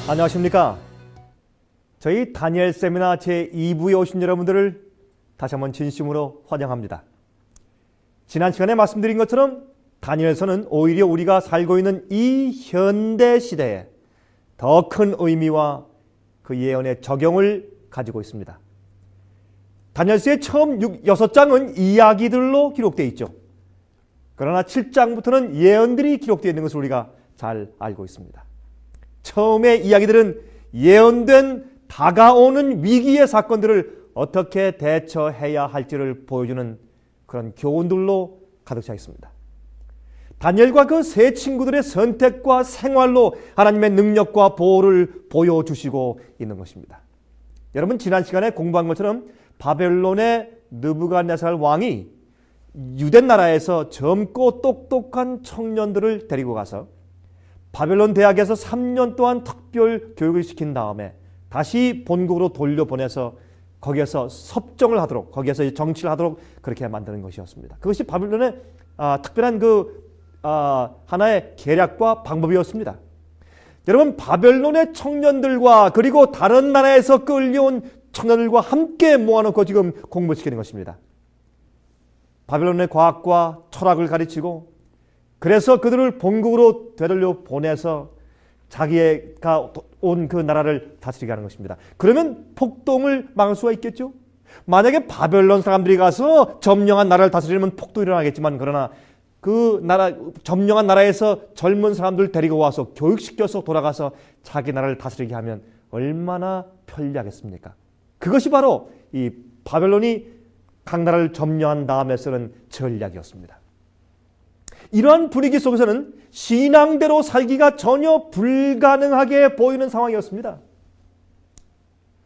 안녕하십니까. 저희 다니엘 세미나 제2부에 오신 여러분들을 다시 한번 진심으로 환영합니다. 지난 시간에 말씀드린 것처럼 다니엘서는 오히려 우리가 살고 있는 이 현대 시대에 더 큰 의미와 그 예언의 적용을 가지고 있습니다. 다니엘서의 처음 6장은 이야기들로 기록되어 있죠. 그러나 7장부터는 예언들이 기록되어 있는 것을 우리가 잘 알고 있습니다. 처음의 이야기들은 예언된 다가오는 위기의 사건들을 어떻게 대처해야 할지를 보여주는 그런 교훈들로 가득 차 있습니다. 다니엘과 그 세 친구들의 선택과 생활로 하나님의 능력과 보호를 보여주시고 있는 것입니다. 여러분, 지난 시간에 공부한 것처럼 바벨론의 느부갓네살 왕이 유대 나라에서 젊고 똑똑한 청년들을 데리고 가서 바벨론 대학에서 3년 동안 특별 교육을 시킨 다음에 다시 본국으로 돌려보내서 거기에서 섭정을 하도록, 거기에서 정치를 하도록 그렇게 만드는 것이었습니다. 그것이 바벨론의 특별한 하나의 계략과 방법이었습니다. 여러분, 바벨론의 청년들과 그리고 다른 나라에서 끌려온 청년들과 함께 모아놓고 지금 공부시키는 것입니다. 바벨론의 과학과 철학을 가르치고, 그래서 그들을 본국으로 되돌려 보내서 자기가 온 그 나라를 다스리게 하는 것입니다. 그러면 폭동을 막을 수가 있겠죠? 만약에 바벨론 사람들이 가서 점령한 나라를 다스리면 폭동이 일어나겠지만, 그러나 그 나라, 점령한 나라에서 젊은 사람들 데리고 와서 교육시켜서 돌아가서 자기 나라를 다스리게 하면 얼마나 편리하겠습니까? 그것이 바로 이 바벨론이 각 나라를 점령한 다음에 쓰는 전략이었습니다. 이러한 분위기 속에서는 신앙대로 살기가 전혀 불가능하게 보이는 상황이었습니다.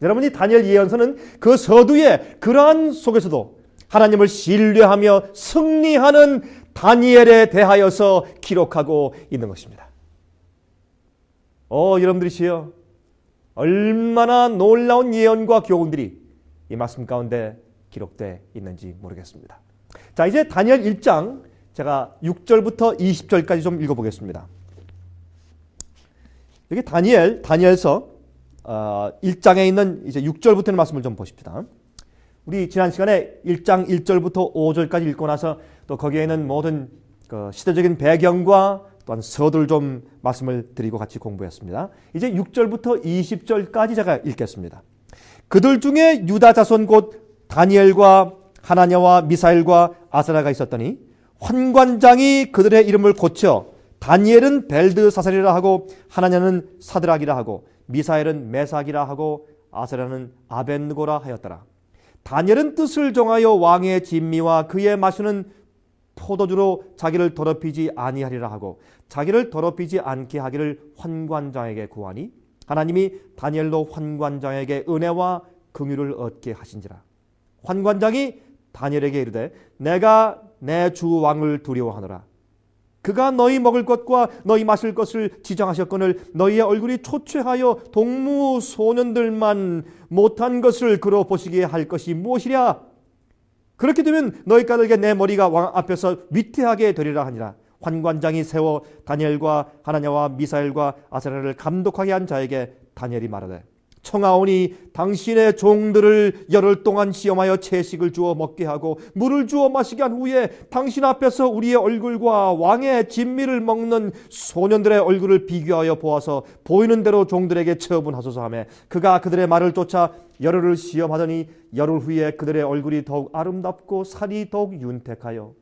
여러분이 다니엘 예언서는 그 서두에 그러한 속에서도 하나님을 신뢰하며 승리하는 다니엘에 대하여서 기록하고 있는 것입니다. 여러분들이시여, 얼마나 놀라운 예언과 교훈들이 이 말씀 가운데 기록되어 있는지 모르겠습니다. 자, 이제 다니엘 1장 제가 6절부터 20절까지 좀 읽어보겠습니다. 여기 다니엘서 1장에 있는 이제 6절부터의 말씀을 좀 보십시다. 우리 지난 시간에 1장 1절부터 5절까지 읽고 나서 또 거기에 있는 모든 그 시대적인 배경과 또한 서두를 좀 말씀을 드리고 같이 공부했습니다. 이제 6절부터 20절까지 제가 읽겠습니다. 그들 중에 유다 자손 곧 다니엘과 하나냐와 미사엘과 아사랴가 있었더니 환관장이 그들의 이름을 고쳐 다니엘은 벨드사살이라 하고 하나냐는 사드락이라 하고 미사엘은 메삭이라 하고 아사랴는 아벳느고라 하였더라. 다니엘은 뜻을 정하여 왕의 진미와 그의 마시는 포도주로 자기를 더럽히지 아니하리라 하고 자기를 더럽히지 않게 하기를 환관장에게 구하니 하나님이 다니엘로 환관장에게 은혜와 긍휼을 얻게 하신지라. 환관장이 다니엘에게 이르되 내가 내 주 왕을 두려워하노라. 그가 너희 먹을 것과 너희 마실 것을 지정하셨거늘 너희의 얼굴이 초췌하여 동무 소년들만 못한 것을 그로 보시게 할 것이 무엇이랴. 그렇게 되면 너희 까닭에 내 머리가 왕 앞에서 위태하게 되리라 하니라. 환관장이 세워 다니엘과 하나냐와 미사엘과 아사랴를 감독하게 한 자에게 다니엘이 말하되 청하오니 당신의 종들을 열흘 동안 시험하여 채식을 주어 먹게 하고 물을 주어 마시게 한 후에 당신 앞에서 우리의 얼굴과 왕의 진미를 먹는 소년들의 얼굴을 비교하여 보아서 보이는 대로 종들에게 처분하소서 하며 그가 그들의 말을 쫓아 열흘을 시험하더니 열흘 후에 그들의 얼굴이 더욱 아름답고 살이 더욱 윤택하여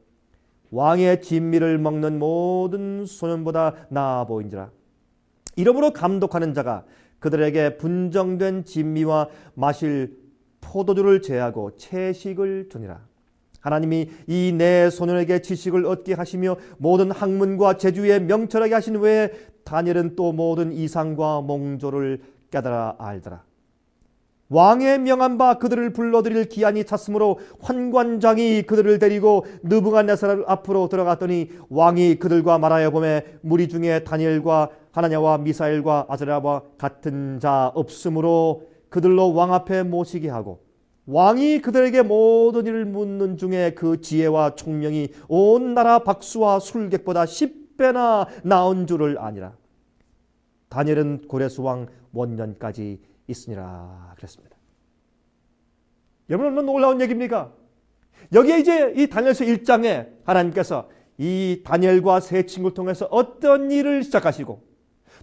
왕의 진미를 먹는 모든 소년보다 나아 보인지라. 이러므로 감독하는 자가 그들에게 분정된 진미와 마실 포도주를 제하고 채식을 주니라. 하나님이 이 네 소년에게 지식을 얻게 하시며 모든 학문과 재주에 명철하게 하신 외에 다니엘은 또 모든 이상과 몽조를 깨달아 알더라. 왕의 명한 바 그들을 불러들일 기한이 찼으므로 환관장이 그들을 데리고 느부갓네살 앞으로 들어갔더니 왕이 그들과 말하여 보매 무리 중에 다니엘과 하나냐와 미사엘과 아사랴와 같은 자 없으므로 그들로 왕 앞에 모시게 하고 왕이 그들에게 모든 일을 묻는 중에 그 지혜와 총명이 온 나라 박수와 술객보다 10배나 나은 줄을 아니라. 다니엘은 고레스 왕 원년까지 있으니라 그랬습니다. 여러분 얼마나 놀라운 얘기입니까? 여기에 이제 이 다니엘서 1장에 하나님께서 이 다니엘과 세 친구를 통해서 어떤 일을 시작하시고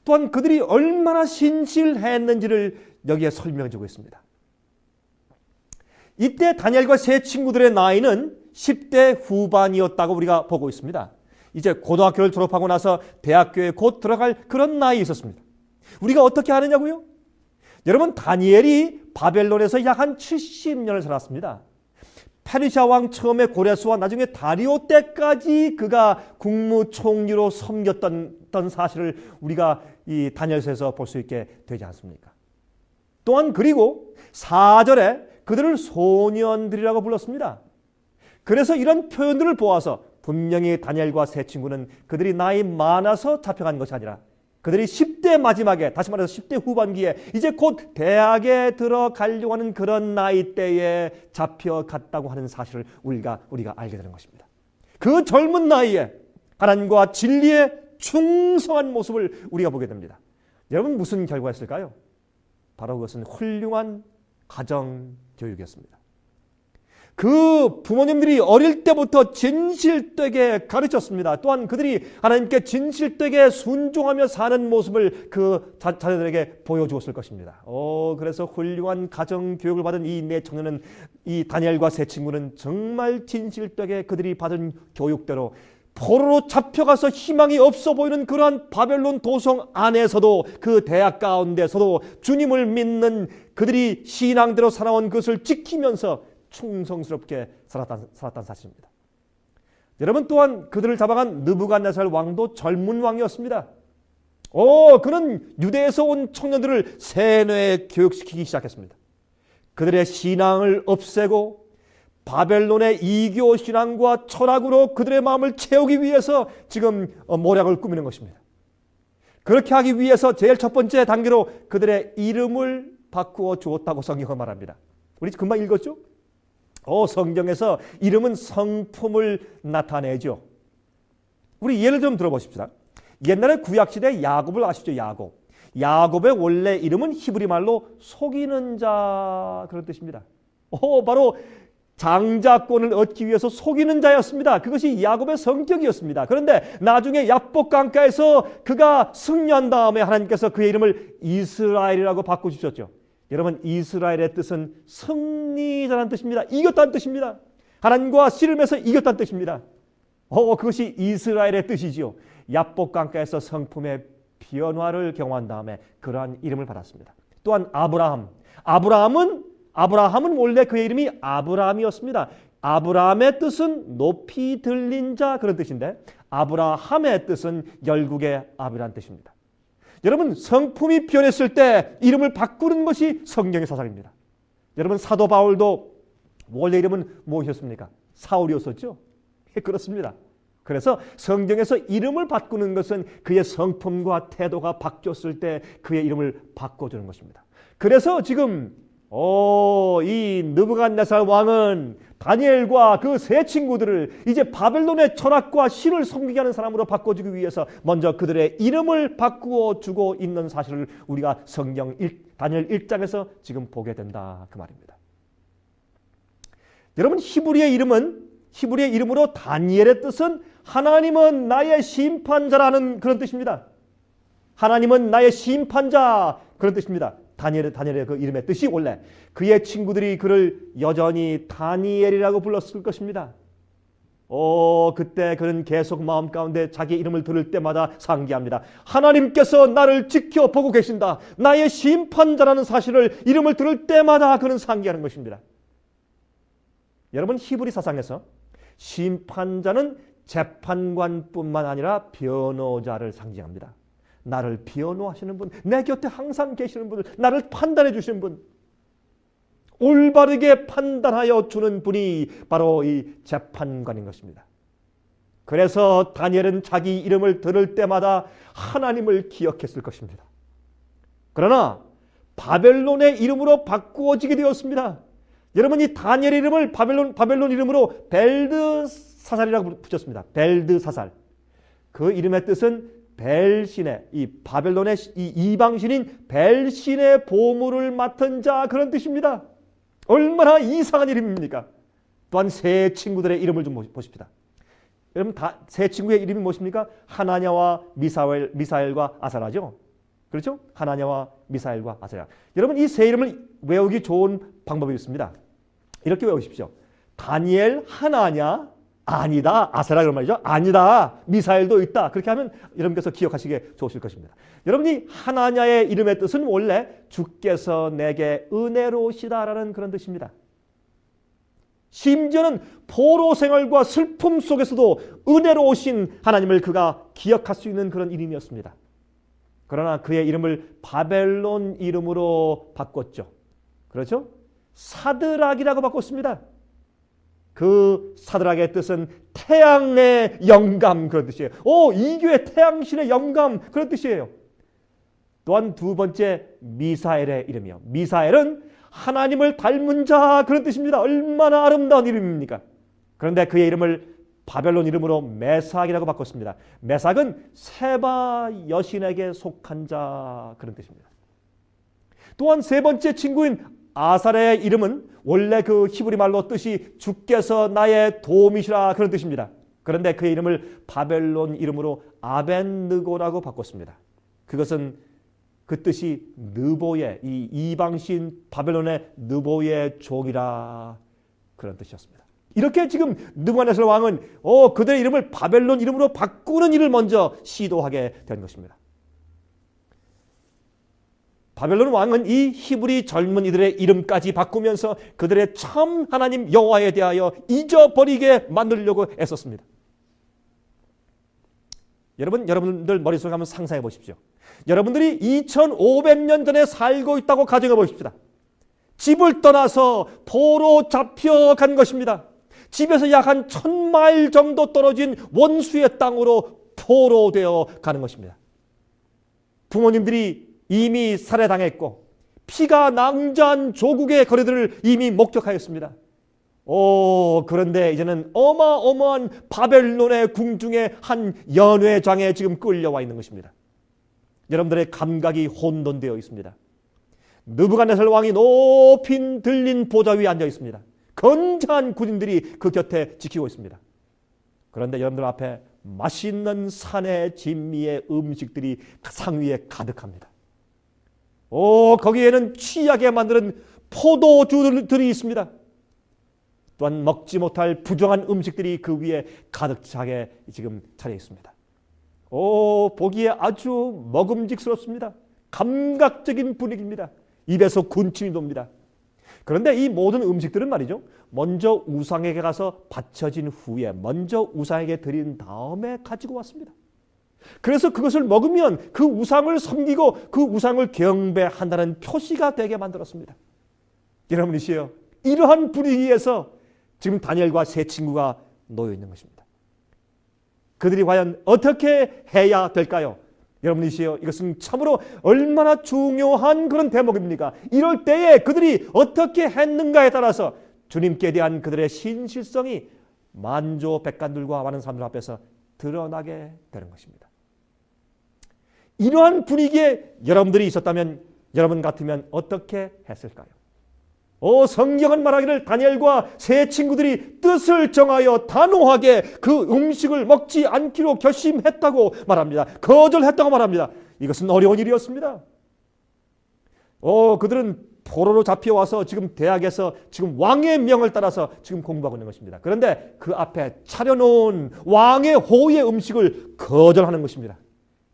또한 그들이 얼마나 신실했는지를 여기에 설명해 주고 있습니다. 이때 다니엘과 세 친구들의 나이는 10대 후반이었다고 우리가 보고 있습니다. 이제 고등학교를 졸업하고 나서 대학교에 곧 들어갈 그런 나이에 있었습니다. 우리가 어떻게 아느냐고요? 여러분, 다니엘이 바벨론에서 약 한 70년을 살았습니다. 페르시아 왕 처음에 고레스와 나중에 다리오 때까지 그가 국무총리로 섬겼던 사실을 우리가 이 다니엘서에서 볼 수 있게 되지 않습니까? 또한 그리고 4절에 그들을 소년들이라고 불렀습니다. 그래서 이런 표현들을 보아서 분명히 다니엘과 세 친구는 그들이 나이 많아서 잡혀간 것이 아니라 그들이 10대 마지막에, 다시 말해서 10대 후반기에 이제 곧 대학에 들어가려고 하는 그런 나이대에 잡혀갔다고 하는 사실을 우리가 알게 되는 것입니다. 그 젊은 나이에 하나님과 진리에 충성한 모습을 우리가 보게 됩니다. 여러분, 무슨 결과였을까요? 바로 그것은 훌륭한 가정교육이었습니다. 그 부모님들이 어릴 때부터 진실되게 가르쳤습니다. 또한 그들이 하나님께 진실되게 순종하며 사는 모습을 그 자녀들에게 보여주었을 것입니다. 그래서 훌륭한 가정교육을 받은 이 네 청년은, 이 다니엘과 세 친구는 정말 진실되게 그들이 받은 교육대로 포로로 잡혀가서 희망이 없어 보이는 그러한 바벨론 도성 안에서도, 그 대학 가운데서도 주님을 믿는 그들이 신앙대로 살아온 것을 지키면서 충성스럽게 살았다는 사실입니다. 여러분, 또한 그들을 잡아간 느부갓네살 왕도 젊은 왕이었습니다. 그는 유대에서 온 청년들을 세뇌 교육시키기 시작했습니다. 그들의 신앙을 없애고 바벨론의 이교 신앙과 철학으로 그들의 마음을 채우기 위해서 지금 모략을 꾸미는 것입니다. 그렇게 하기 위해서 제일 첫 번째 단계로 그들의 이름을 바꾸어 주었다고 성경은 말합니다. 우리 금방 읽었죠? 성경에서 이름은 성품을 나타내죠. 우리 예를 좀 들어보십시다. 옛날에 구약시대 야곱을 아시죠? 야곱의 원래 이름은 히브리 말로 속이는 자, 그런 뜻입니다. 바로 장자권을 얻기 위해서 속이는 자였습니다. 그것이 야곱의 성격이었습니다. 그런데 나중에 야복 강가에서 그가 승리한 다음에 하나님께서 그의 이름을 이스라엘이라고 바꿔주셨죠. 여러분, 이스라엘의 뜻은 승리자라는 뜻입니다. 이겼다는 뜻입니다. 하나님과 씨름해서 이겼다는 뜻입니다. 그것이 이스라엘의 뜻이지요. 야복 강가에서 성품의 변화를 경험한 다음에 그러한 이름을 받았습니다. 또한 아브라함은 원래 그의 이름이 아브라함이었습니다. 아브라함의 뜻은 높이 들린 자, 그런 뜻인데 아브라함의 뜻은 열국의 아비라는 뜻입니다. 여러분, 성품이 변했을 때 이름을 바꾸는 것이 성경의 사상입니다. 여러분, 사도 바울도 원래 이름은 무엇이었습니까? 사울이었었죠. 그렇습니다. 그래서 성경에서 이름을 바꾸는 것은 그의 성품과 태도가 바뀌었을 때 그의 이름을 바꿔주는 것입니다. 그래서 지금 이 느부갓네살 왕은 다니엘과 그 세 친구들을 이제 바벨론의 철학과 신을 섬기게 하는 사람으로 바꿔주기 위해서 먼저 그들의 이름을 바꾸어 주고 있는 사실을 우리가 성경 다니엘 1장에서 지금 보게 된다, 그 말입니다. 여러분, 히브리의 이름으로 다니엘의 뜻은 하나님은 나의 심판자라는 그런 뜻입니다. 하나님은 나의 심판자, 그런 뜻입니다. 다니엘의 그 이름의 뜻이 원래 그의 친구들이 그를 여전히 다니엘이라고 불렀을 것입니다. 그때 그는 계속 마음 가운데 자기 이름을 들을 때마다 상기합니다. 하나님께서 나를 지켜보고 계신다. 나의 심판자라는 사실을 이름을 들을 때마다 그는 상기하는 것입니다. 여러분, 히브리 사상에서 심판자는 재판관뿐만 아니라 변호자를 상징합니다. 나를 변호하시는 분, 내 곁에 항상 계시는 분, 나를 판단해 주시는 분, 올바르게 판단하여 주는 분이 바로 이 재판관인 것입니다. 그래서 다니엘은 자기 이름을 들을 때마다 하나님을 기억했을 것입니다. 그러나 바벨론의 이름으로 바꾸어지게 되었습니다. 여러분, 이 다니엘 이름을 바벨론 이름으로 벨드사살이라고 붙였습니다. 벨드사살. 그 이름의 뜻은 벨신의 이 바벨론의 이 이방신인 벨신의 보물을 맡은 자 그런 뜻입니다. 얼마나 이상한 이름입니까? 또한 세 친구들의 이름을 좀 보십시다. 여러분 다 세 친구의 이름이 무엇입니까? 하나냐와 미사엘과 아사라죠. 그렇죠? 하나냐와 미사엘과 아사라. 여러분 이 세 이름을 외우기 좋은 방법이 있습니다. 이렇게 외우십시오. 다니엘, 하나냐, 아니다, 아사라 그런 말이죠. 아니다, 미사엘도 있다. 그렇게 하면 여러분께서 기억하시기에 좋으실 것입니다. 여러분이 하나냐의 이름의 뜻은 원래 주께서 내게 은혜로우시다라는 그런 뜻입니다. 심지어는 포로 생활과 슬픔 속에서도 은혜로우신 하나님을 그가 기억할 수 있는 그런 이름이었습니다. 그러나 그의 이름을 바벨론 이름으로 바꿨죠. 그렇죠? 사드락이라고 바꿨습니다. 그 사드락의 뜻은 태양의 영감 그런 뜻이에요. 이교의 태양신의 영감 그런 뜻이에요. 또한 두 번째 미사엘의 이름이요. 미사엘은 하나님을 닮은 자 그런 뜻입니다. 얼마나 아름다운 이름입니까? 그런데 그의 이름을 바벨론 이름으로 메삭이라고 바꿨습니다. 메삭은 세바 여신에게 속한 자 그런 뜻입니다. 또한 세 번째 친구인 아사레의 이름은 원래 그 히브리 말로 뜻이 주께서 나의 도움이시라 그런 뜻입니다. 그런데 그의 이름을 바벨론 이름으로 아벤느고라고 바꿨습니다. 그것은 그 뜻이 느보의 이 이방신 바벨론의 느보의 종이라 그런 뜻이었습니다. 이렇게 지금 느부갓네살 왕은 그들의 이름을 바벨론 이름으로 바꾸는 일을 먼저 시도하게 된 것입니다. 바벨론 왕은 이 히브리 젊은이들의 이름까지 바꾸면서 그들의 참 하나님 여호와에 대하여 잊어버리게 만들려고 애썼습니다. 여러분들 머릿속에 한번 상상해 보십시오. 여러분들이 2500년 전에 살고 있다고 가정해 보십시다. 집을 떠나서 포로 잡혀간 것입니다. 집에서 약 한 1000마일 정도 떨어진 원수의 땅으로 포로되어 가는 것입니다. 부모님들이 이미 살해당했고 피가 낭자한 조국의 거리들을 이미 목격하였습니다. 그런데 이제는 어마어마한 바벨론의 궁중의 한 연회장에 지금 끌려와 있는 것입니다. 여러분들의 감각이 혼돈되어 있습니다. 느부갓네살 왕이 높이 들린 보좌 위에 앉아 있습니다. 건장한 군인들이 그 곁에 지키고 있습니다. 그런데 여러분들 앞에 맛있는 산의 진미의 음식들이 상위에 가득합니다. 거기에는 취하게 만드는 포도주들이 있습니다. 또한 먹지 못할 부정한 음식들이 그 위에 가득 차게 지금 차려 있습니다. 보기에 아주 먹음직스럽습니다. 감각적인 분위기입니다. 입에서 군침이 돕니다. 그런데 이 모든 음식들은 말이죠, 먼저 우상에게 가서 바쳐진 후에 먼저 우상에게 드린 다음에 가지고 왔습니다. 그래서 그것을 먹으면 그 우상을 섬기고 그 우상을 경배한다는 표시가 되게 만들었습니다. 여러분이시여, 이러한 분위기에서 지금 다니엘과 세 친구가 놓여 있는 것입니다. 그들이 과연 어떻게 해야 될까요? 여러분이시여, 이것은 참으로 얼마나 중요한 그런 대목입니까? 이럴 때에 그들이 어떻게 했는가에 따라서 주님께 대한 그들의 신실성이 만조백관들과 많은 사람들 앞에서 드러나게 되는 것입니다. 이러한 분위기에 여러분들이 있었다면, 여러분 같으면 어떻게 했을까요? 성경은 말하기를 다니엘과 세 친구들이 뜻을 정하여 단호하게 그 음식을 먹지 않기로 결심했다고 말합니다. 거절했다고 말합니다. 이것은 어려운 일이었습니다. 그들은 포로로 잡혀와서 지금 대학에서 지금 왕의 명을 따라서 지금 공부하고 있는 것입니다. 그런데 그 앞에 차려놓은 왕의 호의 음식을 거절하는 것입니다.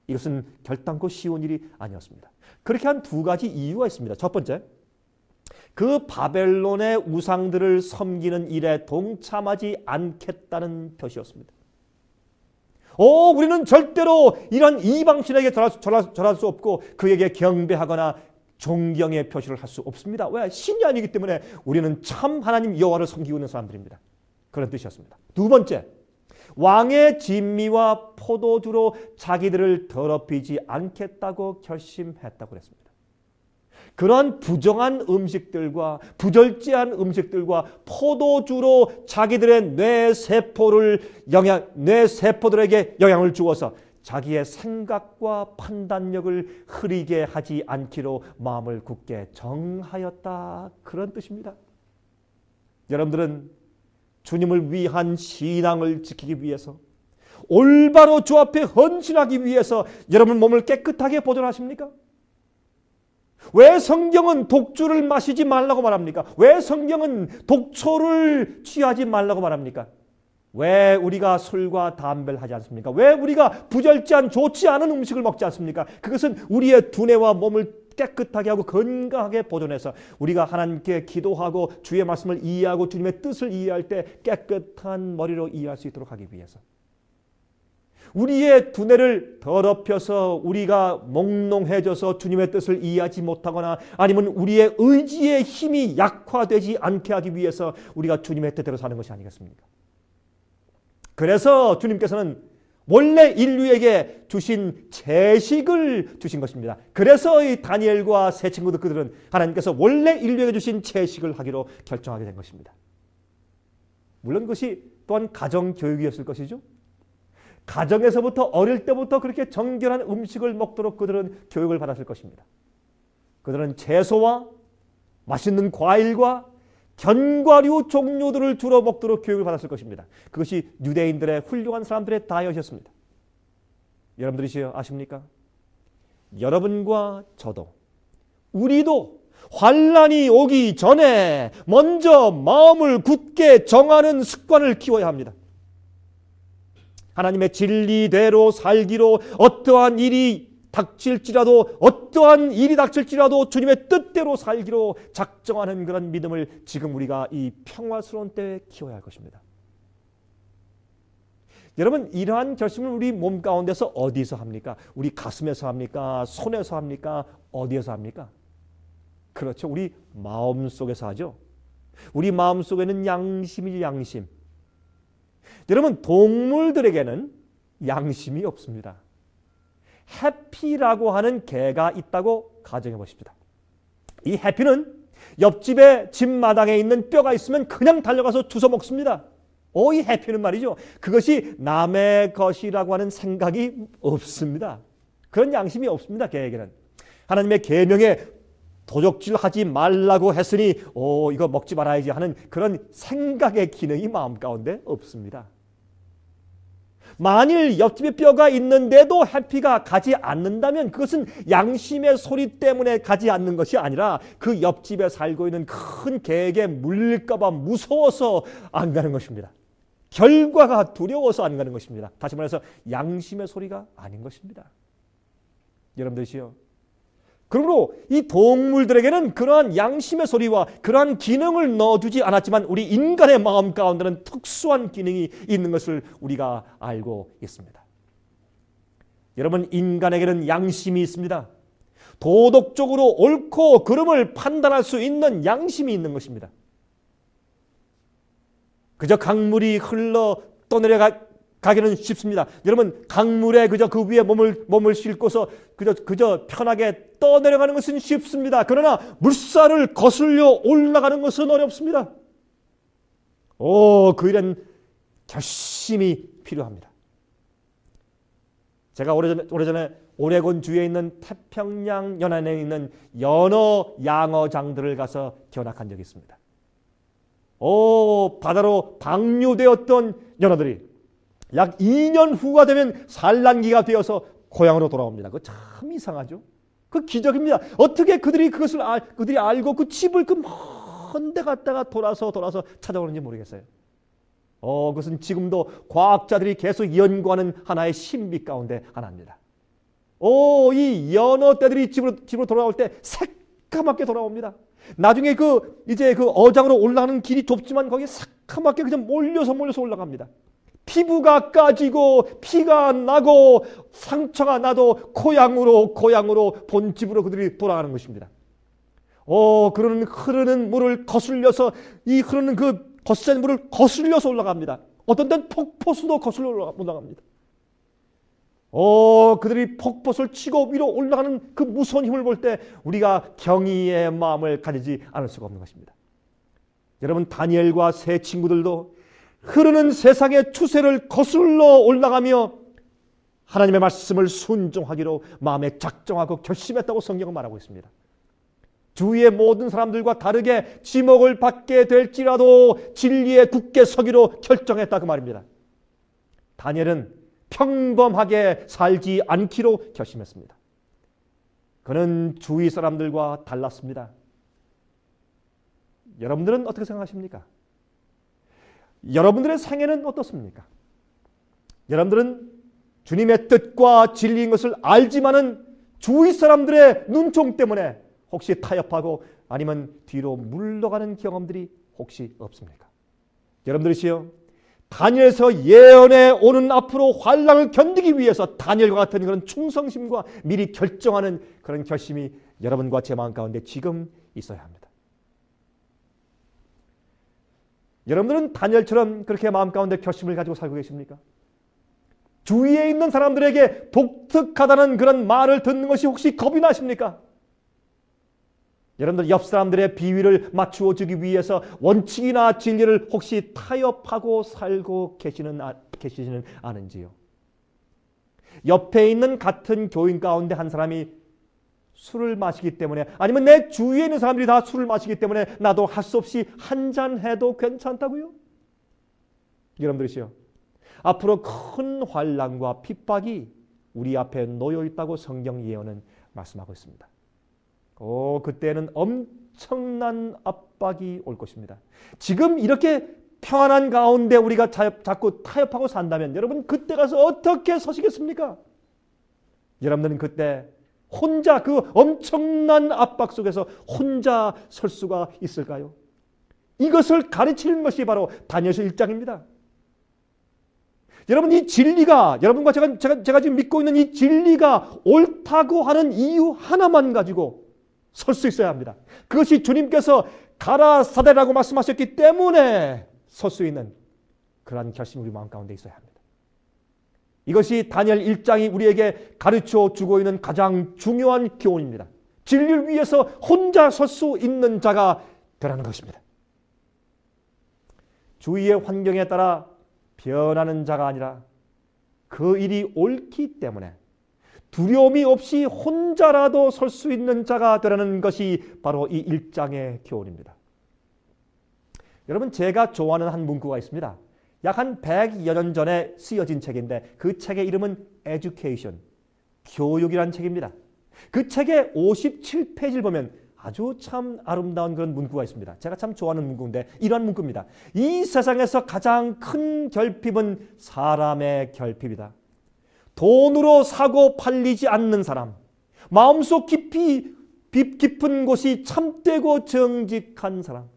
이것은 결단코 쉬운 일이 아니었습니다. 그렇게 한 두 가지 이유가 있습니다. 첫 번째, 그 바벨론의 우상들을 섬기는 일에 동참하지 않겠다는 표시였습니다. 우리는 절대로 이런 이방신에게 절할 수 없고 그에게 경배하거나 존경의 표시를 할 수 없습니다. 왜? 신이 아니기 때문에 우리는 참 하나님 여호와를 섬기고 있는 사람들입니다. 그런 뜻이었습니다. 두 번째, 왕의 진미와 포도주로 자기들을 더럽히지 않겠다고 결심했다고 그랬습니다. 그런 부정한 음식들과 부절제한 음식들과 포도주로 자기들의 뇌세포들에게 영향을 주어서 자기의 생각과 판단력을 흐리게 하지 않기로 마음을 굳게 정하였다. 그런 뜻입니다. 여러분들은 주님을 위한 신앙을 지키기 위해서, 올바로 주 앞에 헌신하기 위해서 여러분 몸을 깨끗하게 보존하십니까? 왜 성경은 독주를 마시지 말라고 말합니까? 왜 성경은 독초를 취하지 말라고 말합니까? 왜 우리가 술과 담배를 하지 않습니까? 왜 우리가 부절제한 좋지 않은 음식을 먹지 않습니까? 그것은 우리의 두뇌와 몸을 깨끗하게 하고 건강하게 보존해서 우리가 하나님께 기도하고 주의 말씀을 이해하고 주님의 뜻을 이해할 때 깨끗한 머리로 이해할 수 있도록 하기 위해서, 우리의 두뇌를 더럽혀서 우리가 몽롱해져서 주님의 뜻을 이해하지 못하거나 아니면 우리의 의지의 힘이 약화되지 않게 하기 위해서 우리가 주님의 뜻대로 사는 것이 아니겠습니까? 그래서 주님께서는 원래 인류에게 주신 채식을 주신 것입니다. 그래서 이 다니엘과 세 친구들 그들은 하나님께서 원래 인류에게 주신 채식을 하기로 결정하게 된 것입니다. 물론 그것이 또한 가정교육이었을 것이죠. 가정에서부터 어릴 때부터 그렇게 정결한 음식을 먹도록 그들은 교육을 받았을 것입니다. 그들은 채소와 맛있는 과일과 견과류 종류들을 주로 먹도록 교육을 받았을 것입니다. 그것이 유대인들의 훌륭한 사람들의 다이어트였습니다. 여러분들이 아십니까? 여러분과 저도, 우리도 환난이 오기 전에 먼저 마음을 굳게 정하는 습관을 키워야 합니다. 하나님의 진리대로 살기로 어떠한 일이 닥칠지라도 주님의 뜻대로 살기로 작정하는 그런 믿음을 지금 우리가 이 평화스러운 때에 키워야 할 것입니다. 여러분, 이러한 결심을 우리 몸 가운데서 어디서 합니까? 우리 가슴에서 합니까? 손에서 합니까? 어디에서 합니까? 그렇죠. 우리 마음속에서 하죠. 우리 마음속에는 양심이지, 양심. 여러분, 동물들에게는 양심이 없습니다. 해피라고 하는 개가 있다고 가정해 보십시다. 이 해피는 옆집에 집마당에 있는 뼈가 있으면 그냥 달려가서 주워 먹습니다. 이 해피는 말이죠, 그것이 남의 것이라고 하는 생각이 없습니다. 그런 양심이 없습니다. 개에게는. 하나님의 계명에 도적질하지 말라고 했으니 이거 먹지 말아야지 하는 그런 생각의 기능이 마음 가운데 없습니다. 만일 옆집에 뼈가 있는데도 해피가 가지 않는다면 그것은 양심의 소리 때문에 가지 않는 것이 아니라 그 옆집에 살고 있는 큰 개에게 물릴까 봐 무서워서 안 가는 것입니다. 결과가 두려워서 안 가는 것입니다. 다시 말해서 양심의 소리가 아닌 것입니다. 여러분들이요, 그러므로 이 동물들에게는 그러한 양심의 소리와 그러한 기능을 넣어주지 않았지만 우리 인간의 마음 가운데는 특수한 기능이 있는 것을 우리가 알고 있습니다. 여러분, 인간에게는 양심이 있습니다. 도덕적으로 옳고 그름을 판단할 수 있는 양심이 있는 것입니다. 그저 강물이 흘러 떠내려가기는 쉽습니다. 여러분, 강물에 그저 그 위에 몸을 싣고서 그저 편하게 떠내려가는 것은 쉽습니다. 그러나 물살을 거슬려 올라가는 것은 어렵습니다. 그 일은 결심이 필요합니다. 제가 오래전에 오레곤 주에 있는 태평양 연안에 있는 연어 양어장들을 가서 견학한 적이 있습니다. 바다로 방류되었던 연어들이 약 2년 후가 되면 산란기가 되어서 고향으로 돌아옵니다. 그거 참 이상하죠? 그 기적입니다. 어떻게 그들이 그들이 알고 그 집을 그 먼 데 갔다가 돌아서 찾아오는지 모르겠어요. 그것은 지금도 과학자들이 계속 연구하는 하나의 신비 가운데 하나입니다. 이 연어떼들이 집으로 돌아올 때 새까맣게 돌아옵니다. 나중에 그 어장으로 올라가는 길이 좁지만 거기에 새까맣게 그냥 몰려서 올라갑니다. 피부가 까지고 피가 나고 상처가 나도 고향으로 본집으로 그들이 돌아가는 것입니다. 그러는 흐르는 물을 거슬려서 이 흐르는 그 거센 물을 거슬려서 올라갑니다. 어떤 때는 폭포수도 거슬러 올라갑니다. 그들이 폭포수를 치고 위로 올라가는 그 무서운 힘을 볼 때 우리가 경의의 마음을 가지지 않을 수가 없는 것입니다. 여러분, 다니엘과 세 친구들도 흐르는 세상의 추세를 거슬러 올라가며 하나님의 말씀을 순종하기로 마음에 작정하고 결심했다고 성경은 말하고 있습니다. 주위의 모든 사람들과 다르게 지목을 받게 될지라도 진리에 굳게 서기로 결정했다 그 말입니다. 다니엘은 평범하게 살지 않기로 결심했습니다. 그는 주위 사람들과 달랐습니다. 여러분들은 어떻게 생각하십니까? 여러분들의 생애는 어떻습니까? 여러분들은 주님의 뜻과 진리인 것을 알지만은 주위 사람들의 눈총 때문에 혹시 타협하고 아니면 뒤로 물러가는 경험들이 혹시 없습니까? 여러분들이시여, 다니엘에서 예언에 오는 앞으로 환난을 견디기 위해서 다니엘과 같은 그런 충성심과 미리 결정하는 그런 결심이 여러분과 제 마음 가운데 지금 있어야 합니다. 여러분들은 다니엘처럼 그렇게 마음 가운데 결심을 가지고 살고 계십니까? 주위에 있는 사람들에게 독특하다는 그런 말을 듣는 것이 혹시 겁이 나십니까? 여러분들 옆 사람들의 비위를 맞추어 주기 위해서 원칙이나 진리를 혹시 타협하고 살고 계시지는 않은지요? 옆에 있는 같은 교인 가운데 한 사람이 술을 마시기 때문에 아니면 내 주위에 있는 사람들이 다 술을 마시기 때문에 나도 할 수 없이 한 잔 해도 괜찮다고요? 여러분들이시요, 앞으로 큰 환난과 핍박이 우리 앞에 놓여 있다고 성경 예언은 말씀하고 있습니다. 그때는 엄청난 압박이 올 것입니다. 지금 이렇게 평안한 가운데 우리가 자꾸 타협하고 산다면 여러분 그때 가서 어떻게 서시겠습니까? 여러분들은 그때 혼자 그 엄청난 압박 속에서 혼자 설 수가 있을까요? 이것을 가르치는 것이 바로 다니엘서 1장입니다. 여러분 이 진리가 여러분과 제가 지금 믿고 있는 이 진리가 옳다고 하는 이유 하나만 가지고 설 수 있어야 합니다. 그것이 주님께서 가라사대라고 말씀하셨기 때문에 설 수 있는 그러한 결심이 우리 마음 가운데 있어야 합니다. 이것이 다니엘 1장이 우리에게 가르쳐 주고 있는 가장 중요한 교훈입니다. 진리를 위해서 혼자 설 수 있는 자가 되라는 것입니다. 주위의 환경에 따라 변하는 자가 아니라 그 일이 옳기 때문에 두려움이 없이 혼자라도 설 수 있는 자가 되라는 것이 바로 이 1장의 교훈입니다. 여러분 제가 좋아하는 한 문구가 있습니다. 약 한 100여 년 전에 쓰여진 책인데 그 책의 이름은 Education, 교육이라는 책입니다. 그 책의 57페이지를 보면 아주 참 아름다운 그런 문구가 있습니다. 제가 참 좋아하는 문구인데 이러한 문구입니다. 이 세상에서 가장 큰 결핍은 사람의 결핍이다. 돈으로 사고 팔리지 않는 사람, 마음속 깊은 곳이 참되고 정직한 사람,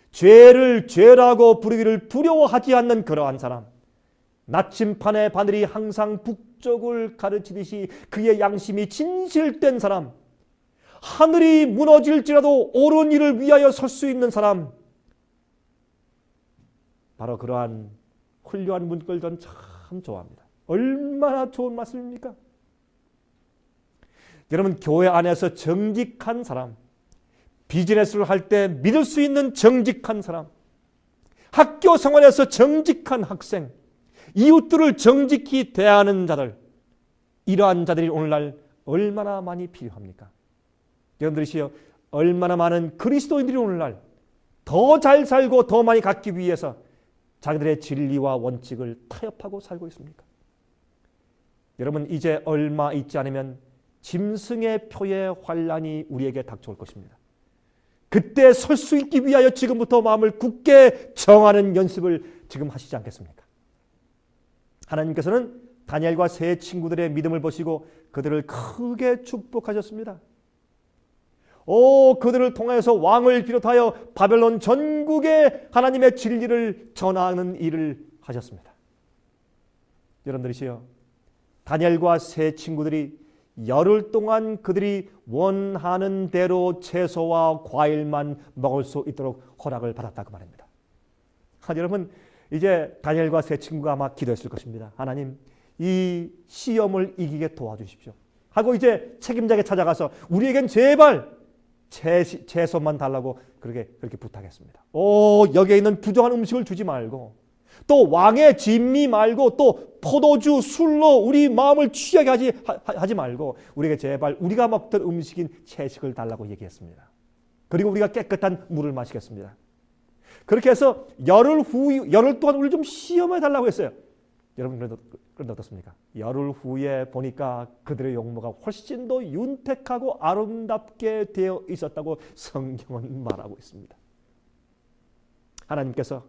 죄를 죄라고 부르기를 두려워하지 않는 그러한 사람, 나침판의 바늘이 항상 북쪽을 가르치듯이 그의 양심이 진실된 사람, 하늘이 무너질지라도 옳은 일을 위하여 설 수 있는 사람, 바로 그러한 훌륭한 문구를 전 참 좋아합니다. 얼마나 좋은 말씀입니까? 여러분 교회 안에서 정직한 사람, 비즈니스를 할 때 믿을 수 있는 정직한 사람, 학교 생활에서 정직한 학생, 이웃들을 정직히 대하는 자들, 이러한 자들이 오늘날 얼마나 많이 필요합니까? 여러분들이시여, 얼마나 많은 그리스도인들이 오늘날 더 잘 살고 더 많이 갖기 위해서 자기들의 진리와 원칙을 타협하고 살고 있습니까? 여러분 이제 얼마 있지 않으면 짐승의 표의 환난이 우리에게 닥쳐올 것입니다. 그때 설 수 있기 위하여 지금부터 마음을 굳게 정하는 연습을 지금 하시지 않겠습니까? 하나님께서는 다니엘과 세 친구들의 믿음을 보시고 그들을 크게 축복하셨습니다. 그들을 통해서 왕을 비롯하여 바벨론 전국에 하나님의 진리를 전하는 일을 하셨습니다. 여러분들이시여, 다니엘과 세 친구들이 열흘 동안 그들이 원하는 대로 채소와 과일만 먹을 수 있도록 허락을 받았다 그 말입니다. 여러분 이제 다니엘과 세 친구가 아마 기도했을 것입니다. 하나님, 이 시험을 이기게 도와주십시오 하고 이제 책임자에게 찾아가서 우리에겐 제발 채소만 달라고 그렇게 부탁했습니다. 여기에 있는 부정한 음식을 주지 말고 또 왕의 진미 말고 또 포도주, 술로 우리 마음을 취하게 하지 말고 우리에게 제발 우리가 먹던 음식인 채식을 달라고 얘기했습니다. 그리고 우리가 깨끗한 물을 마시겠습니다. 그렇게 해서 열흘 동안 우리를 좀 시험해 달라고 했어요. 여러분 그런데 어떻습니까? 열흘 후에 보니까 그들의 용모가 훨씬 더 윤택하고 아름답게 되어 있었다고 성경은 말하고 있습니다. 하나님께서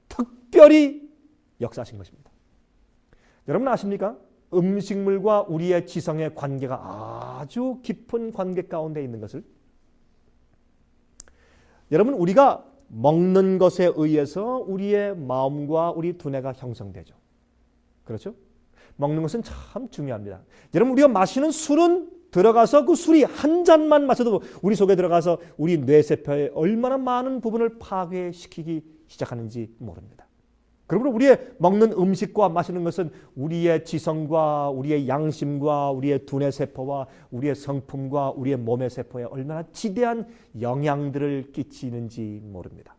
특별히 역사하신 것입니다. 여러분 아십니까? 음식물과 우리의 지성의 관계가 아주 깊은 관계 가운데 있는 것을. 여러분 우리가 먹는 것에 의해서 우리의 마음과 우리 두뇌가 형성되죠. 그렇죠? 먹는 것은 참 중요합니다. 여러분 우리가 마시는 술은 들어가서 그 술이 한 잔만 마셔도 우리 속에 들어가서 우리 뇌세포에 얼마나 많은 부분을 파괴시키기 시작하는지 모릅니다. 그러므로 우리의 먹는 음식과 마시는 것은 우리의 지성과 우리의 양심과 우리의 두뇌세포와 우리의 성품과 우리의 몸의 세포에 얼마나 지대한 영향들을 끼치는지 모릅니다.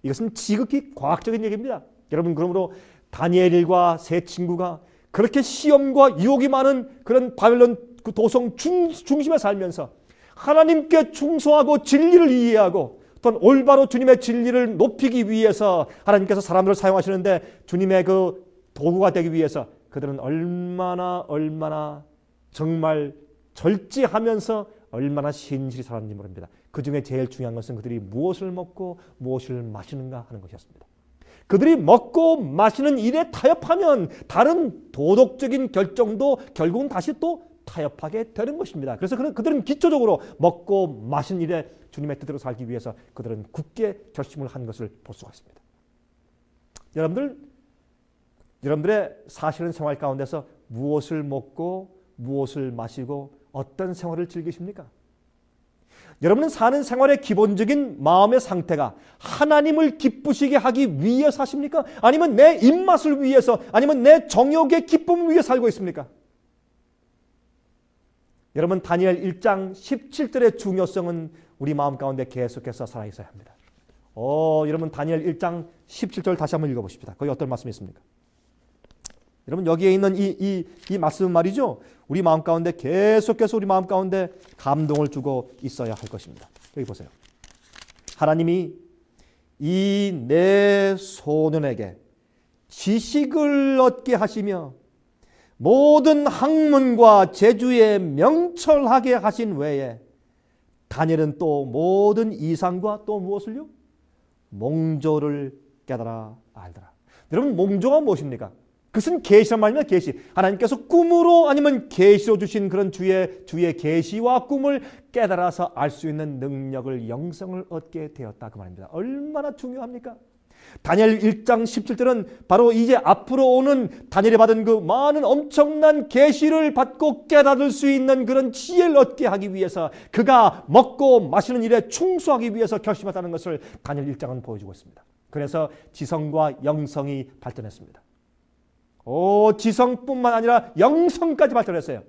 이것은 지극히 과학적인 얘기입니다. 여러분 그러므로 다니엘과 세 친구가 그렇게 시험과 유혹이 많은 그런 바벨론 그 도성 중심에 살면서 하나님께 충성하고 진리를 이해하고 또한 올바로 주님의 진리를 높이기 위해서 하나님께서 사람들을 사용하시는데 주님의 그 도구가 되기 위해서 그들은 얼마나 정말 절제하면서 얼마나 신실히 살았는지 모릅니다. 그 중에 제일 중요한 것은 그들이 무엇을 먹고 무엇을 마시는가 하는 것이었습니다. 그들이 먹고 마시는 일에 타협하면 다른 도덕적인 결정도 결국은 다시 또 타협하게 되는 것입니다. 그래서 그들은 기초적으로 먹고 마신 일에 주님의 뜻대로 살기 위해서 그들은 굳게 결심을 한 것을 볼 수가 있습니다. 여러분들의 사실은 생활 가운데서 무엇을 먹고 무엇을 마시고 어떤 생활을 즐기십니까? 여러분은 사는 생활의 기본적인 마음의 상태가 하나님을 기쁘시게 하기 위해 사십니까? 아니면 내 입맛을 위해서, 아니면 내 정욕의 기쁨을 위해 살고 있습니까? 여러분 다니엘 1장 17절의 중요성은 우리 마음 가운데 계속해서 살아있어야 합니다. 여러분 다니엘 1장 17절 다시 한번 읽어보십시다. 거기 어떤 말씀이 있습니까? 여러분 여기에 있는 이 말씀은 말이죠. 우리 마음 가운데 계속해서 우리 마음 가운데 감동을 주고 있어야 할 것입니다. 여기 보세요. 하나님이 이 내 소년에게 지식을 얻게 하시며 모든 학문과 재주에 명철하게 하신 외에 다니엘은 또 모든 이상과 또 무엇을요? 몽조를 깨달아 알더라. 여러분 몽조가 무엇입니까? 그것은 계시란 말입니다. 계시. 하나님께서 꿈으로 아니면 계시로 주신 그런 주의 계시와 꿈을 깨달아서 알 수 있는 능력을 영성을 얻게 되었다 그 말입니다. 얼마나 중요합니까? 다니엘 1장 17절은 바로 이제 앞으로 오는 다니엘이 받은 그 많은 엄청난 계시를 받고 깨달을 수 있는 그런 지혜를 얻게 하기 위해서 그가 먹고 마시는 일에 충수하기 위해서 결심했다는 것을 다니엘 1장은 보여주고 있습니다. 그래서 지성과 영성이 발전했습니다. 지성뿐만 아니라 영성까지 발전했어요.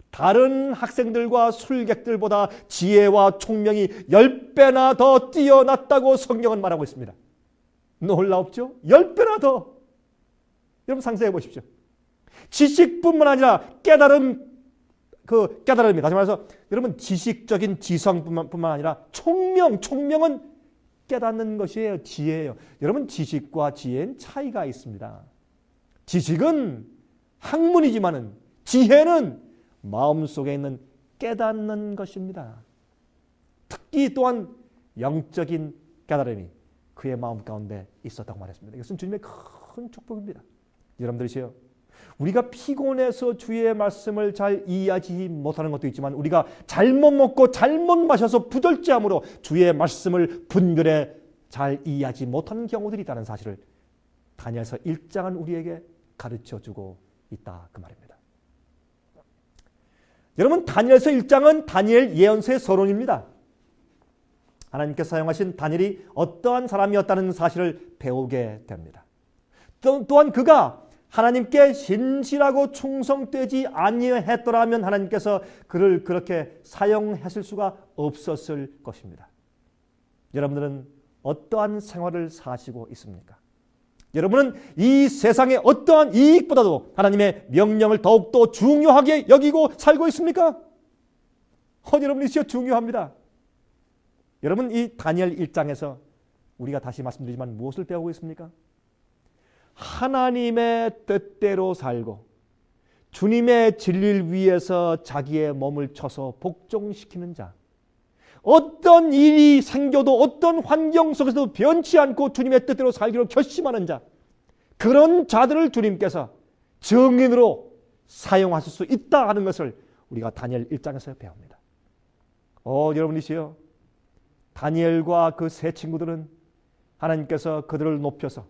다른 학생들과 술객들보다 지혜와 총명이 10배나 더 뛰어났다고 성경은 말하고 있습니다. 놀랍죠? 10배나 더. 여러분 상상해 보십시오. 지식뿐만 아니라 깨달음이 다시 말해서 여러분 지식적인 지성뿐만 아니라 총명은 깨닫는 것이에요. 지혜예요. 여러분 지식과 지혜는 차이가 있습니다. 지식은 학문이지만은 지혜는 마음속에 있는 깨닫는 것입니다. 특히 또한 영적인 깨달음이 그의 마음 가운데 있었다고 말했습니다. 이것은 주님의 큰 축복입니다. 여러분들이시요. 우리가 피곤해서 주의 말씀을 잘 이해하지 못하는 것도 있지만 우리가 잘못 먹고 잘못 마셔서 부절제함으로 주의 말씀을 분별해 잘 이해하지 못하는 경우들이 있다는 사실을 다니엘서 1장은 우리에게 가르쳐주고 있다 그 말입니다. 여러분 다니엘서 1장은 다니엘 예언서의 서론입니다. 하나님께서 사용하신 다니엘이 어떠한 사람이었다는 사실을 배우게 됩니다. 또한 그가 하나님께 신실하고 충성되지 아니했더라면 하나님께서 그를 그렇게 사용하실 수가 없었을 것입니다. 여러분들은 어떠한 생활을 사시고 있습니까? 여러분은 이 세상의 어떠한 이익보다도 하나님의 명령을 더욱더 중요하게 여기고 살고 있습니까? 여러분 이시여 중요합니다. 여러분 이 다니엘 1장에서 우리가 다시 말씀드리지만 무엇을 배우고 있습니까? 하나님의 뜻대로 살고 주님의 진리를 위해서 자기의 몸을 쳐서 복종시키는 자, 어떤 일이 생겨도 어떤 환경 속에서도 변치 않고 주님의 뜻대로 살기로 결심하는 자, 그런 자들을 주님께서 증인으로 사용하실 수 있다 하는 것을 우리가 다니엘 1장에서 배웁니다. 여러분이시여, 다니엘과 그 세 친구들은 하나님께서 그들을 높여서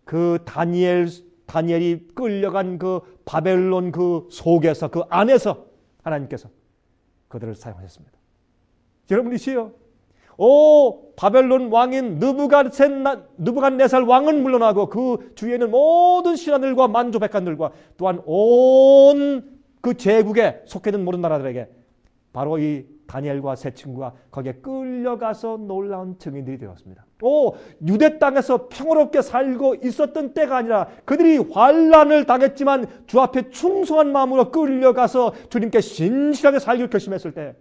그 다니엘이 끌려간 그 바벨론 그 속에서 그 안에서 하나님께서 그들을 사용하셨습니다. 여러분이시여, 바벨론 왕인 느부갓네살 왕은 물러나고 그 주위에는 모든 신하들과 만조 백관들과 또한 온 그 제국에 속해 있는 모든 나라들에게 바로 이 다니엘과 세 친구가 거기에 끌려가서 놀라운 증인들이 되었습니다. 유대 땅에서 평화롭게 살고 있었던 때가 아니라 그들이 환난을 당했지만 주 앞에 충성한 마음으로 끌려가서 주님께 신실하게 살기로 결심했을 때,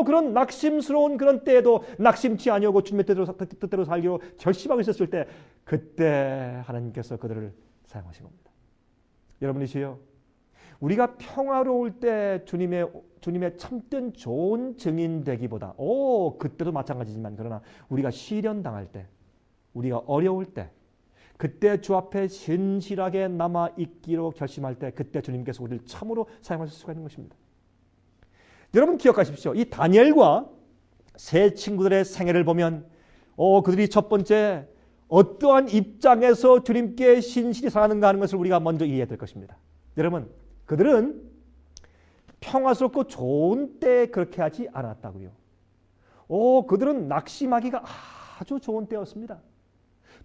그런 낙심스러운 그런 때에도 낙심치 아니하고 주님의 뜻대로 살기로 결심하고 있었을 때, 그때 하나님께서 그들을 사용하신 겁니다. 여러분이시여, 우리가 평화로울 때 주님의 참된 좋은 증인 되기보다 그때도 마찬가지지만 그러나 우리가 시련당할 때, 우리가 어려울 때, 그때 주 앞에 신실하게 남아 있기로 결심할 때, 그때 주님께서 우리를 참으로 사용하실 수가 있는 것입니다. 여러분 기억하십시오. 이 다니엘과 세 친구들의 생애를 보면 그들이 첫 번째 어떠한 입장에서 주님께 신실히 살아가는가 하는 것을 우리가 먼저 이해해야 될 것입니다. 여러분, 그들은 평화스럽고 좋은 때에 그렇게 하지 않았다고요. 그들은 낙심하기가 아주 좋은 때였습니다.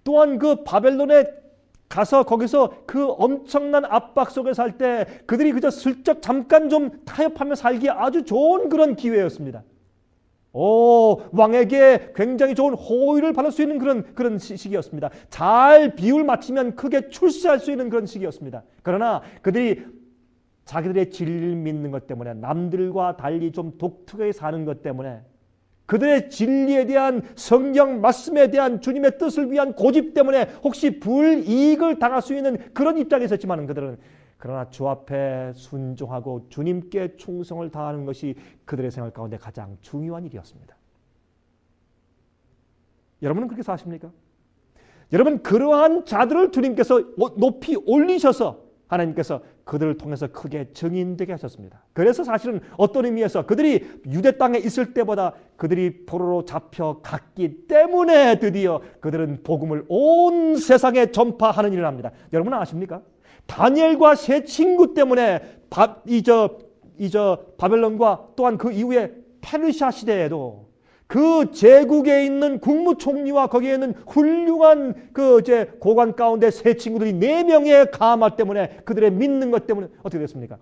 또한 그 바벨론에 가서 거기서 그 엄청난 압박 속에 살 때 그들이 그저 슬쩍 잠깐 좀 타협하며 살기에 아주 좋은 그런 기회였습니다. 왕에게 굉장히 좋은 호의를 받을 수 있는 그런 시기였습니다. 잘 비율 맞추면 크게 출세할 수 있는 그런 시기였습니다. 그러나 그들이 자기들의 진리를 믿는 것 때문에, 남들과 달리 좀 독특하게 사는 것 때문에, 그들의 진리에 대한 성경 말씀에 대한 주님의 뜻을 위한 고집 때문에 혹시 불이익을 당할 수 있는 그런 입장에 있었지만 그들은 그러나 주 앞에 순종하고 주님께 충성을 다하는 것이 그들의 생활 가운데 가장 중요한 일이었습니다. 여러분은 그렇게 사십니까? 여러분, 그러한 자들을 주님께서 높이 올리셔서 하나님께서 그들을 통해서 크게 증인되게 하셨습니다. 그래서 사실은 어떤 의미에서 그들이 유대 땅에 있을 때보다 그들이 포로로 잡혀갔기 때문에 드디어 그들은 복음을 온 세상에 전파하는 일을 합니다. 여러분은 아십니까? 다니엘과 세 친구 때문에 바벨론과 또한 그 이후에 페르시아 시대에도 그 제국에 있는 국무총리와 거기에 있는 훌륭한 고관 가운데 세 친구들이 4명의 가마 때문에, 그들의 믿는 것 때문에 어떻게 됐습니까?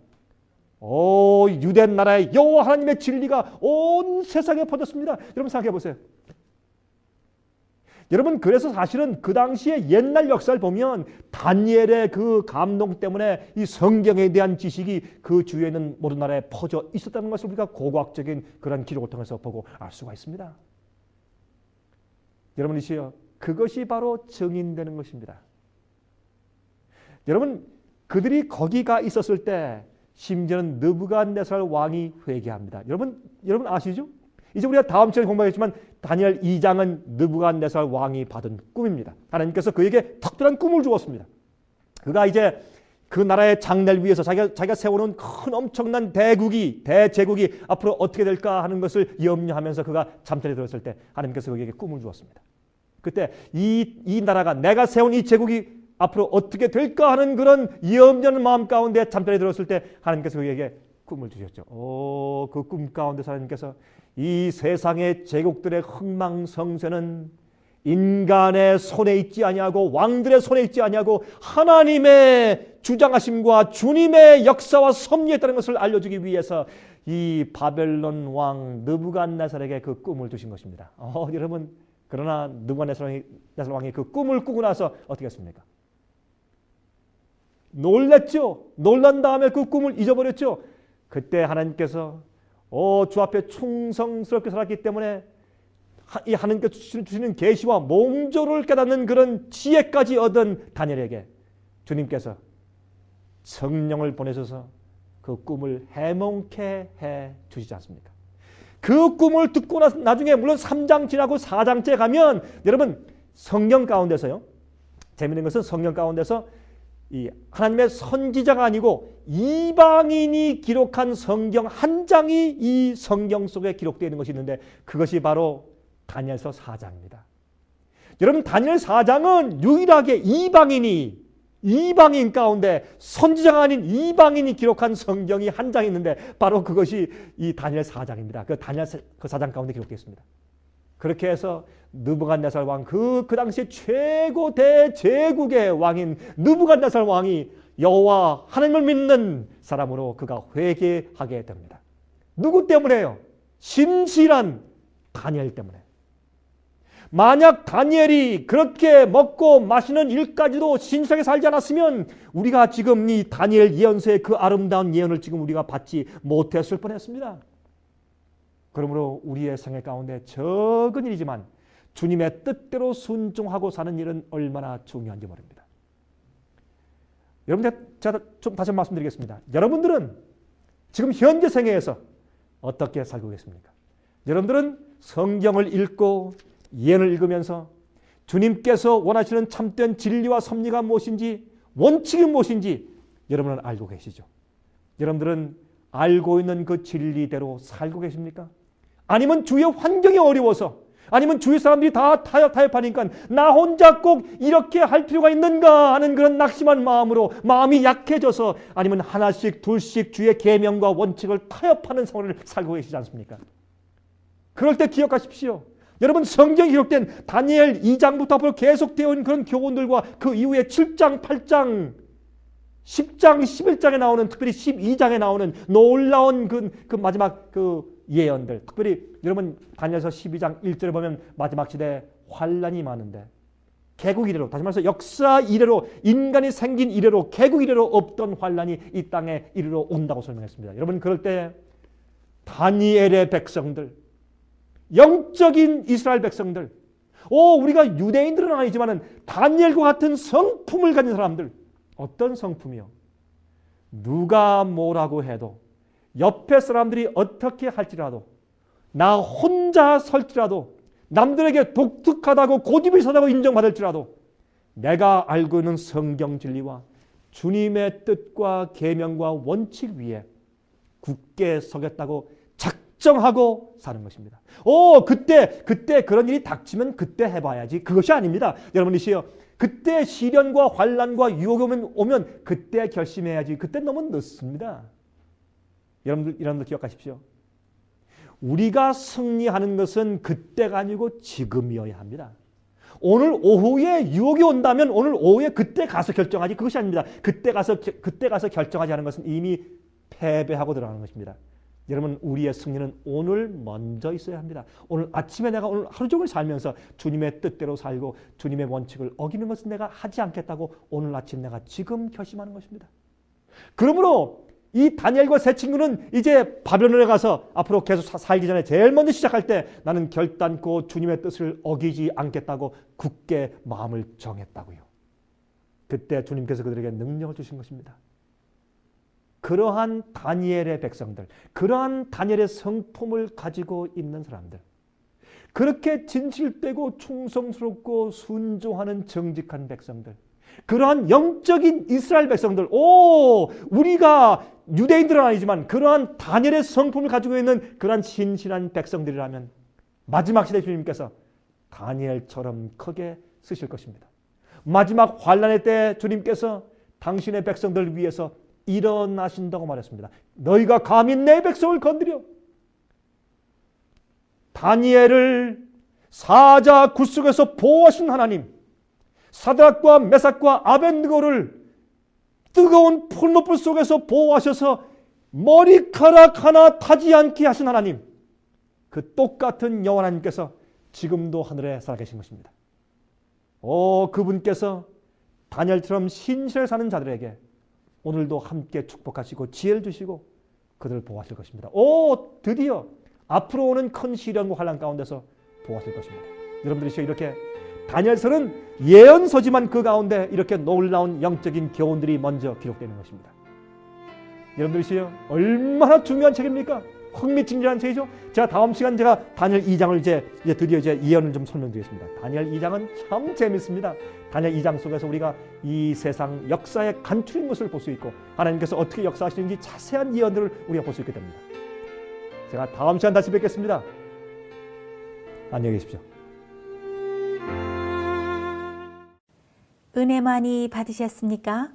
유대 나라의 여호와 하나님의 진리가 온 세상에 퍼졌습니다. 여러분 생각해 보세요. 여러분, 그래서 사실은 그 당시에 옛날 역사를 보면 다니엘의 그 감동 때문에 이 성경에 대한 지식이 그 주위에 있는 모든 나라에 퍼져 있었다는 것을 우리가 고고학적인 그런 기록을 통해서 보고 알 수가 있습니다. 여러분이시여, 그것이 바로 증인되는 것입니다. 여러분, 그들이 거기가 있었을 때 심지어는 느부갓네살 왕이 회개합니다. 여러분 아시죠? 이제 우리가 다음 시간에 공부하겠지만 다니엘 2장은 느부갓네살 왕이 받은 꿈입니다. 하나님께서 그에게 특별한 꿈을 주었습니다. 그가 이제 그 나라의 장래를 위해서 자기가 세워놓은 큰 엄청난 대제국이 앞으로 어떻게 될까 하는 것을 염려하면서 그가 잠자리에 들었을 때 하나님께서 그에게 꿈을 주었습니다. 그때 이 나라가, 내가 세운 이 제국이 앞으로 어떻게 될까 하는 그런 염려하는 마음 가운데 잠자리에 들었을 때 하나님께서 그에게 꿈을 주셨죠. 그 꿈 가운데서 하나님께서 이 세상의 제국들의 흥망성쇠는 인간의 손에 있지 아니하고 왕들의 손에 있지 아니하고 하나님의 주장하심과 주님의 역사와 섭리에 있다는 것을 알려주기 위해서 이 바벨론 왕 느부갓네살에게 그 꿈을 주신 것입니다. 여러분, 그러나 느부갓네살 왕이 그 꿈을 꾸고 나서 어떻게 했습니까? 놀랬죠. 놀란 다음에 그 꿈을 잊어버렸죠. 그때 하나님께서 주 앞에 충성스럽게 살았기 때문에 이 하나님께서 주시는 계시와 몽조를 깨닫는 그런 지혜까지 얻은 다니엘에게 주님께서 성령을 보내셔서 그 꿈을 해몽케 해 주시지 않습니까? 그 꿈을 듣고 나중에 물론 3장 지나고 4장째 가면 여러분 성경 가운데서요. 재미있는 것은 성경 가운데서 이 하나님의 선지자가 아니고 이방인이 기록한 성경 한 장이 이 성경 속에 기록되어 있는 것이 있는데 그것이 바로 다니엘서 4장입니다. 여러분 다니엘 4장은 유일하게 이방인 가운데 선지자가 아닌 이방인이 기록한 성경이 한 장 있는데 바로 그것이 이 다니엘 4장입니다. 그 다니엘 그 4장 가운데 기록되어 있습니다. 그렇게 해서 느부갓네살 왕 그 당시에 최고 대제국의 왕인 느부갓네살 왕이 여호와 하나님을 믿는 사람으로 그가 회개하게 됩니다. 누구 때문에요? 신실한 다니엘 때문에. 만약 다니엘이 그렇게 먹고 마시는 일까지도 신실하게 살지 않았으면 우리가 지금 이 다니엘 예언서의 그 아름다운 예언을 지금 우리가 받지 못했을 뻔했습니다. 그러므로 우리의 생애 가운데 적은 일이지만 주님의 뜻대로 순종하고 사는 일은 얼마나 중요한지 모릅니다. 여러분 제가 좀 다시 말씀드리겠습니다. 여러분들은 지금 현재 생애에서 어떻게 살고 계십니까? 여러분들은 성경을 읽고 예언을 읽으면서 주님께서 원하시는 참된 진리와 섭리가 무엇인지 원칙이 무엇인지 여러분은 알고 계시죠? 여러분들은 알고 있는 그 진리대로 살고 계십니까? 아니면 주위의 환경이 어려워서 아니면 주위 사람들이 다 타협하니까 나 혼자 꼭 이렇게 할 필요가 있는가 하는 그런 낙심한 마음으로 마음이 약해져서 아니면 하나씩 둘씩 주의 계명과 원칙을 타협하는 생활을 살고 계시지 않습니까? 그럴 때 기억하십시오. 여러분 성경에 기록된 다니엘 2장부터 앞으로 계속되어 온 그런 교훈들과 그 이후에 7장, 8장, 10장, 11장에 나오는 특별히 12장에 나오는 놀라운 그 마지막 그 예언들 특별히 여러분 다니엘서 12장 1절에 보면 마지막 시대에 환란이 많은데 개국 이래로 다시 말해서 역사 이래로 인간이 생긴 이래로 개국 이래로 없던 환란이 이 땅에 이래로 온다고 설명했습니다. 여러분 그럴 때 다니엘의 백성들 영적인 이스라엘 백성들 우리가 유대인들은 아니지만 다니엘과 같은 성품을 가진 사람들 어떤 성품이요? 누가 뭐라고 해도 옆에 사람들이 어떻게 할지라도 나 혼자 설지라도 남들에게 독특하다고 고집이사다고 인정받을지라도 내가 알고 있는 성경 진리와 주님의 뜻과 계명과 원칙 위에 굳게 서겠다고 작정하고 사는 것입니다. 그때 그런 일이 닥치면 그때 해봐야지. 그것이 아닙니다. 여러분이시여 그때 시련과 환난과 유혹이 오면 그때 결심해야지. 그때 너무 늦습니다. 여러분들 기억하십시오. 우리가 승리하는 것은 그때가 아니고 지금이어야 합니다. 오늘 오후에 유혹이 온다면 오늘 오후에 그때 가서 결정하지 그것이 아닙니다. 그때 가서 결정하지 않은 것은 이미 패배하고 들어가는 것입니다. 여러분 우리의 승리는 오늘 먼저 있어야 합니다. 오늘 아침에 내가 오늘 하루 종일 살면서 주님의 뜻대로 살고 주님의 원칙을 어기는 것은 내가 하지 않겠다고 오늘 아침 내가 지금 결심하는 것입니다. 그러므로 이 다니엘과 세 친구는 이제 바벨론에 가서 앞으로 계속 살기 전에 제일 먼저 시작할 때 나는 결단코 주님의 뜻을 어기지 않겠다고 굳게 마음을 정했다고요. 그때 주님께서 그들에게 능력을 주신 것입니다. 그러한 다니엘의 백성들, 그러한 다니엘의 성품을 가지고 있는 사람들, 그렇게 진실되고 충성스럽고 순종하는 정직한 백성들, 그러한 영적인 이스라엘 백성들, 우리가 유대인들은 아니지만 그러한 다니엘의 성품을 가지고 있는 그러한 신실한 백성들이라면 마지막 시대 주님께서 다니엘처럼 크게 쓰실 것입니다. 마지막 환난의 때 주님께서 당신의 백성들을 위해서 일어나신다고 말했습니다. 너희가 감히 내 백성을 건드려 다니엘을 사자 굴 속에서 보호하신 하나님, 사드락과 메삭과 아벤느고를 뜨거운 풀무불 속에서 보호하셔서 머리카락 하나 타지 않게 하신 하나님, 그 똑같은 여호와 하나님께서 지금도 하늘에 살아계신 것입니다. 그분께서 다니엘처럼 신실하게 사는 자들에게 오늘도 함께 축복하시고 지혜를 주시고 그들을 보호하실 것입니다. 오, 드디어 앞으로 오는 큰 시련과 환난 가운데서 보호하실 것입니다. 여러분들이 이렇게 다니엘서는 예언서지만 그 가운데 이렇게 놀라운 영적인 교훈들이 먼저 기록되는 것입니다. 여러분들이 얼마나 중요한 책입니까? 흥미진진한 책이죠. 제가 다음 시간 다니엘 2장을 이제 드디어 예언을 좀 설명드리겠습니다. 다니엘 2장은 참 재밌습니다. 다니엘 2장 속에서 우리가 이 세상 역사의 간추린 것을 볼 수 있고 하나님께서 어떻게 역사하시는지 자세한 예언들을 우리가 볼 수 있게 됩니다. 제가 다음 시간 다시 뵙겠습니다. 안녕히 계십시오. 은혜 많이 받으셨습니까?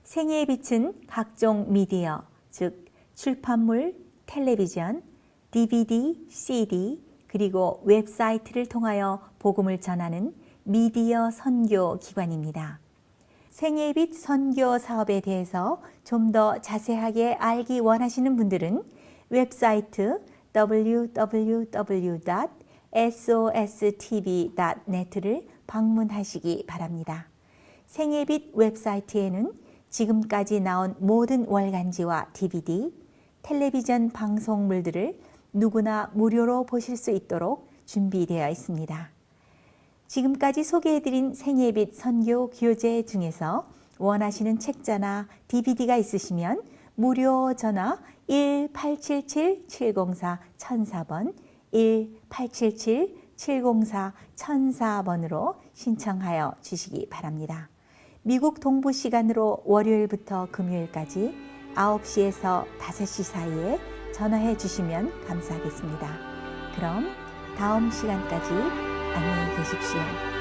생애의 빛은 각종 미디어, 즉 출판물, 텔레비전, DVD, CD, 그리고 웹사이트를 통하여 복음을 전하는 미디어 선교 기관입니다. 생애의 빛 선교 사업에 대해서 좀 더 자세하게 알기 원하시는 분들은 웹사이트 www.sostv.net를 방문하시기 바랍니다. 생애의 빛 웹사이트에는 지금까지 나온 모든 월간지와 DVD, 텔레비전 방송물들을 누구나 무료로 보실 수 있도록 준비되어 있습니다. 지금까지 소개해드린 생애의 빛 선교 교재 중에서 원하시는 책자나 DVD가 있으시면 무료 전화 1-877-704-1004번 1-877-704-1004번으로 신청하여 주시기 바랍니다. 미국 동부 시간으로 월요일부터 금요일까지 9시에서 5시 사이에 전화해 주시면 감사하겠습니다. 그럼 다음 시간까지 안녕히 계십시오.